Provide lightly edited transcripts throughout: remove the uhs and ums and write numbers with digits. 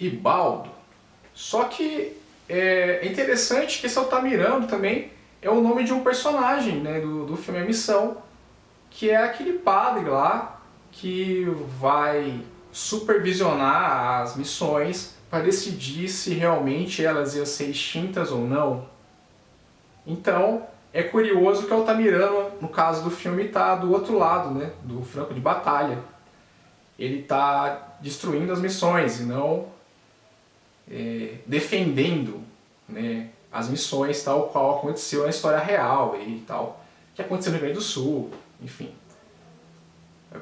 e Baldo. Só que é interessante que esse Altamirano também é o nome de um personagem, né, do filme A Missão, que é aquele padre lá que vai supervisionar as missões para decidir se realmente elas iam ser extintas ou não. Então, é curioso que o Altamirano, no caso do filme, está do outro lado, né, do franco de batalha. Ele está destruindo as missões e não defendendo, né, as missões tal qual aconteceu na história real e tal, que aconteceu no Rio Grande do Sul, enfim.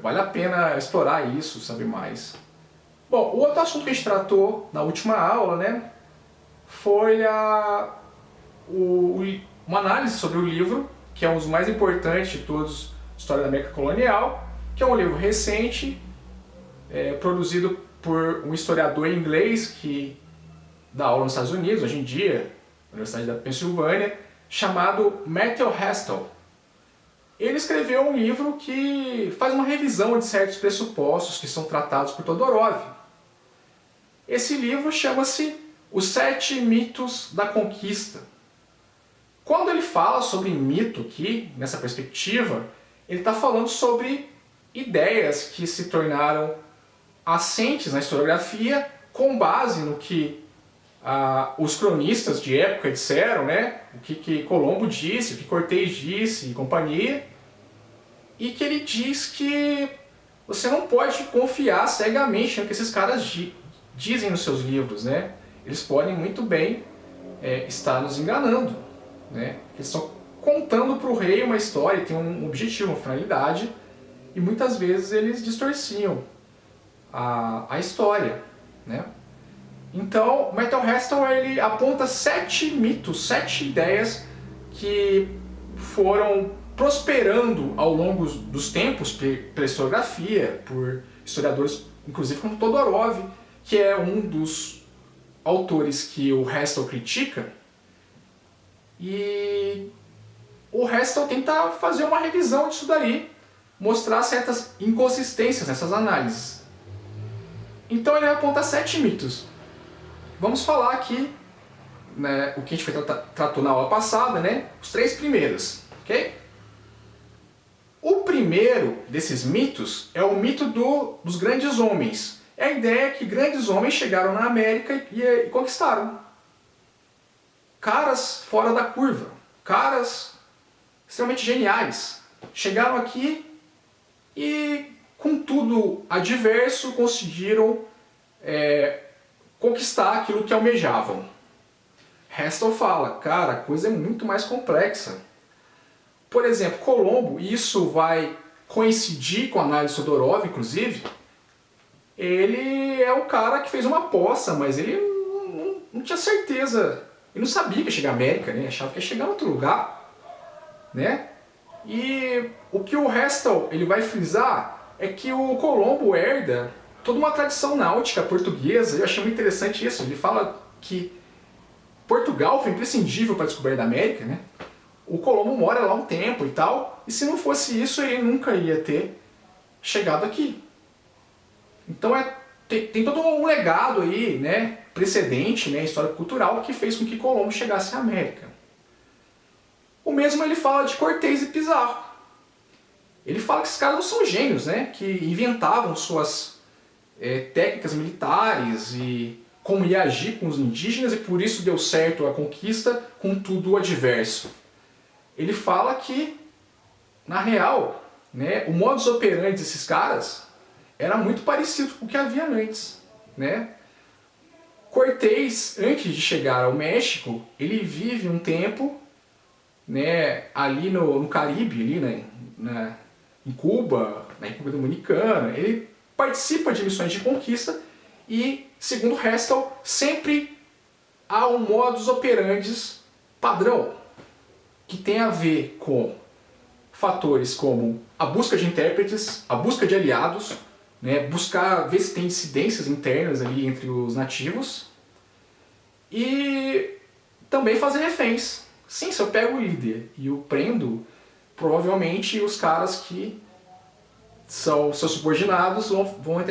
Vale a pena explorar isso, saber mais. Bom, o outro assunto que a gente tratou na última aula, né, foi uma análise sobre o livro, que é um dos mais importantes de todos, História da América Colonial, que é um livro recente, produzido por um historiador inglês que dá aula nos Estados Unidos, hoje em dia, na Universidade da Pensilvânia, chamado Matthew Hastell. Ele escreveu um livro que faz uma revisão de certos pressupostos que são tratados por Todorov. Esse livro chama-se Os 7 Mitos da Conquista. Quando ele fala sobre mito aqui, nessa perspectiva, ele está falando sobre ideias que se tornaram assentes na historiografia com base no que os cronistas de época disseram, né? O que Colombo disse, o que Cortés disse e companhia, e que ele diz que você não pode confiar cegamente no que esses caras dizem nos seus livros, né? Eles podem muito bem estar nos enganando, né? Eles estão contando para o rei uma história, tem um objetivo, uma finalidade, e muitas vezes eles distorciam a história, né? Então, Matthew Hastell ele aponta 7 mitos, 7 ideias que foram prosperando ao longo dos tempos pela historiografia, por historiadores, inclusive como Todorov, que é um dos autores que o Hastell critica. E o Hastell tenta fazer uma revisão disso daí, mostrar certas inconsistências nessas análises. Então ele aponta 7 mitos. Vamos falar aqui, né, o que a gente tratou na aula passada, né, os 3 primeiros, ok? O primeiro desses mitos é o mito dos grandes homens. É a ideia que grandes homens chegaram na América e conquistaram. Caras fora da curva, caras extremamente geniais. Chegaram aqui e, com tudo adverso, conseguiram conquistar aquilo que almejavam. Hastell fala, cara, a coisa é muito mais complexa. Por exemplo, Colombo, e isso vai coincidir com a análise Todorov, inclusive, ele é o cara que fez uma poça, mas ele não tinha certeza, ele não sabia que ia chegar à América, né? Achava que ia chegar em outro lugar, né? E o que o Hastell ele vai frisar é que o Colombo herda toda uma tradição náutica portuguesa. Eu achei muito interessante isso. Ele fala que Portugal foi imprescindível para a descoberta da América, né? O Colombo mora lá um tempo e tal, e se não fosse isso, ele nunca ia ter chegado aqui. Então tem todo um legado aí, né, precedente, né, história cultural, que fez com que Colombo chegasse à América. O mesmo ele fala de Cortés e Pizarro. Ele fala que esses caras não são gênios, né, que inventavam suas técnicas militares e como ia agir com os indígenas, e por isso deu certo a conquista com tudo adverso. Ele fala que, na real, né, o modus operandi desses caras era muito parecido com o que havia antes, né? Cortés, antes de chegar ao México, ele vive um tempo, né, ali no Caribe, ali, em Cuba, na República Dominicana. Ele participa de missões de conquista e, segundo Hastell, sempre há um modus operandi padrão, que tem a ver com fatores como a busca de intérpretes, a busca de aliados, né, buscar ver se tem dissidências internas ali entre os nativos e também fazer reféns. Sim, se eu pego o líder e o prendo, provavelmente os caras que são seus subordinados vão